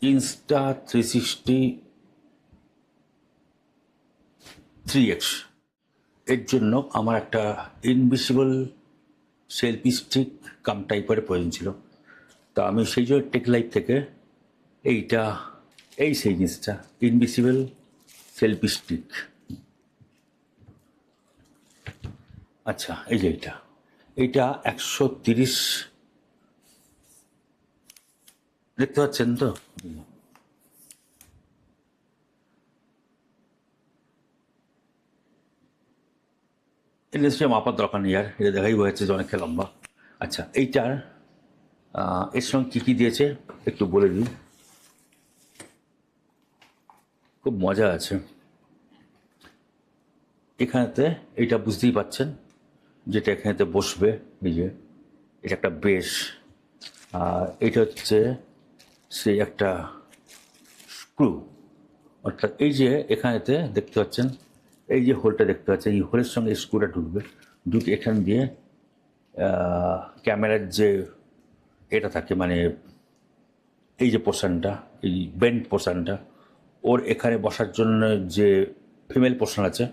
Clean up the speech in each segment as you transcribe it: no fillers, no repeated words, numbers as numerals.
Insta360 3x এর জন্য আমার একটা ইনভিসিবল সেলফি স্টিক কাম টাইপারের প্রয়োজন ছিল। তা আমি সেই জন্য টেক লাইফ থেকে এই সেই জিনিসটা ইনভিসিবল সেলফি স্টিক। আচ্ছা, এই যে এইটা 130 দেখতে পাচ্ছেন তো? এই জিনিসটা মাপার দরকার নেই, আর এটা দেখাই হয়েছে যে অনেকটা লম্বা। আচ্ছা, এর সঙ্গে কী কী দিয়েছে একটু বলে দিই, খুব মজা আছে। এখানেতে এইটা বুঝতেই পাচ্ছেন, যেটা এখানেতে বসবে, এই যে এটা একটা বেশ, আর এটা হচ্ছে সেই একটা স্ক্রু। অর্থাৎ এই যে এখানেতে দেখতে পাচ্ছেন, এই যে হোলটা দেখতে পাচ্ছেন, এই হোলের সঙ্গে স্ক্রুটা ঢুকবে, ঢুকে এখান দিয়ে ক্যামেরার যে এটা থাকে, মানে এই যে পোর্শনটা, এই বেন্ড পোর্শনটা, ওর এখানে বসার জন্য যে ফিমেল পোর্শন আছে,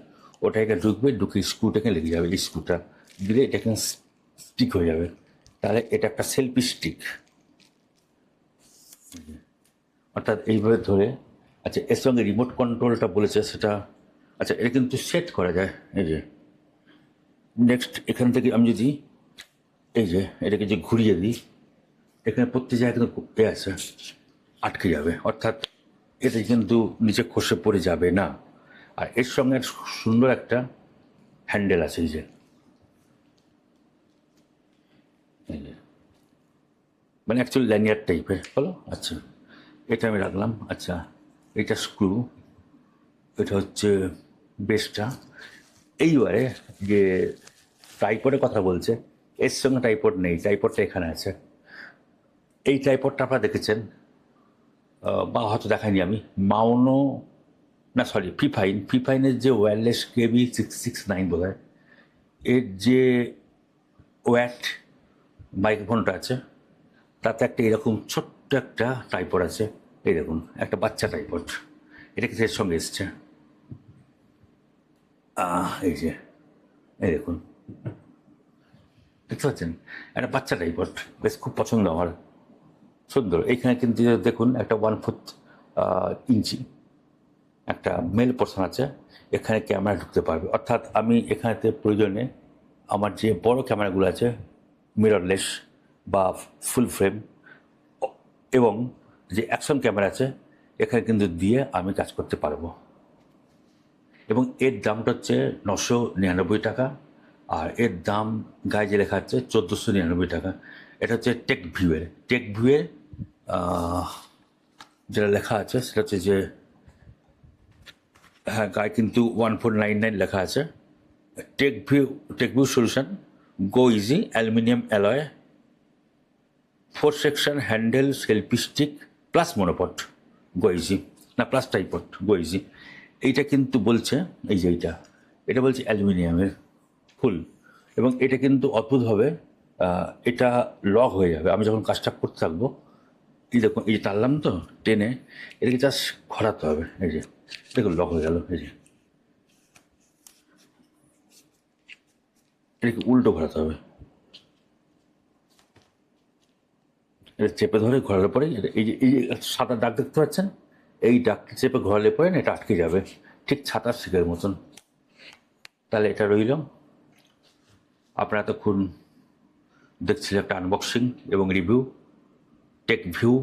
ওটা এখানে ঢুকবে, ঢুকে স্ক্রুটাকে লেগে যাবে। এই স্ক্রুটা দিলে এটা এখানে স্টিক হয়ে যাবে। তাহলে এটা একটা সেলফি স্টিক, অর্থাৎ এইভাবে ধরে। আচ্ছা, এর সঙ্গে রিমোট কন্ট্রোলটা বলেছে সেটা, আচ্ছা এটা কিন্তু সেট করা যায়। এই যে নেক্সট এখান থেকে আমি যদি এই যে এটাকে যে ঘুরিয়ে দিই, এখানে প্রত্যেক জায়গায় কিন্তু এ আছে, আটকে যাবে, অর্থাৎ এতে কিন্তু নিচে খসে পড়ে যাবে না। আর এর সঙ্গে সুন্দর একটা হ্যান্ডেল আছে, এই যে মানে অ্যাকচুয়ালি ল্যানিয়ার টাইপের হলো। আচ্ছা, এটা আমি রাখলাম। আচ্ছা, এটা স্ক্রু, এটা হচ্ছে বেসটা। এইবারে যে ট্রাইপডের কথা বলছে, এর সঙ্গে ট্রাইপড নেই, ট্রাইপডটা এখানে আছে। এই ট্রাইপডটা আপনারা দেখেছেন, বা হয়তো দেখাইনি আমি, মাউনো, না সরি, ফিফাইনের যে ওয়্যারলেস KB669 বোধ হয়, এর যে ওয়্যাট মাইক্রোফোনটা আছে, তাতে একটা এরকম ছোট্ট একটা ট্রাইপড আছে। এই দেখুন, একটা বাচ্চা ট্রাইপড, এটা কিন্তু এর সঙ্গে এসছে। এই যে এই দেখুন, দেখতে পাচ্ছেন, একটা বাচ্চা ট্রাইপড, বেশ খুব পছন্দ আমার, সুন্দর। এইখানে কিন্তু দেখুন একটা 1/4 ইঞ্চি একটা মেল পোর্শন আছে, এখানে ক্যামেরা ঢুকতে পারবে। অর্থাৎ আমি এখানেতে প্রয়োজনে আমার যে বড় ক্যামেরাগুলো আছে, মিররলেস বা ফুল ফ্রেম, এবং যে অ্যাকশন ক্যামেরা আছে, এখানে কিন্তু দিয়ে আমি কাজ করতে পারবো। এবং এর দামটা হচ্ছে 999 টাকা, আর এর দাম গায়ে যে লেখা আছে 1499 টাকা। এটা হচ্ছে টেক ভিউয়ের যেটা লেখা আছে সেটা হচ্ছে যে, হ্যাঁ গায়ে কিন্তু 1499 লেখা আছে। Tech view solution, go easy aluminium alloy 4 section handle selfie stick plus monopod, go easy, না প্লাস ট্রাইপড, গো ইজি। এইটা কিন্তু বলছে, এই যে এটা বলছে অ্যালুমিনিয়ামের ফুল, এবং এটা কিন্তু অদ্ভুতভাবে এটা লক হয়ে যাবে। আমি যখন কাজটা করতে থাকবো, এই দেখুন, এই যে টানলাম তো, টেনে এটাকে জাস্ট ঘোরাতে হবে, এই যে দেখুন লক হয়ে গেল। এই যে এটাকে উল্টো ঘোরাতে হবে, এটা চেপে ধরে ঘোরালে পরে এই যে সাদা দাগ দেখতে পাচ্ছেন, এই দাগটা চেপে ঘোরালে পরে এটা আটকে যাবে, ঠিক ছাতার শিকের মতন। তাহলে এটা রইল। আপনারা এতক্ষণ দেখছিলেন একটা আনবক্সিং এবং review, tech view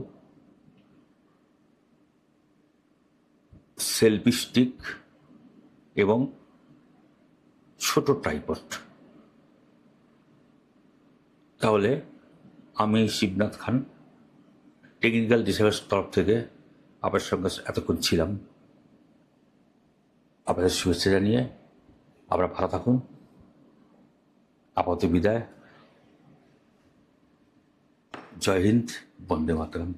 selfie stick এবং ছোট ট্রাইপড। তাহলে আমি শিবনাথ খান, টেকনিক্যাল ডিসাইভার্স তরফ থেকে আপনার সঙ্গে এতক্ষণ ছিলাম। আপনাদের শুভেচ্ছা জানিয়ে আপনারা ভালো থাকুন। আপাতত বিদায়। জয় হিন্দ, বন্দে মাতরম।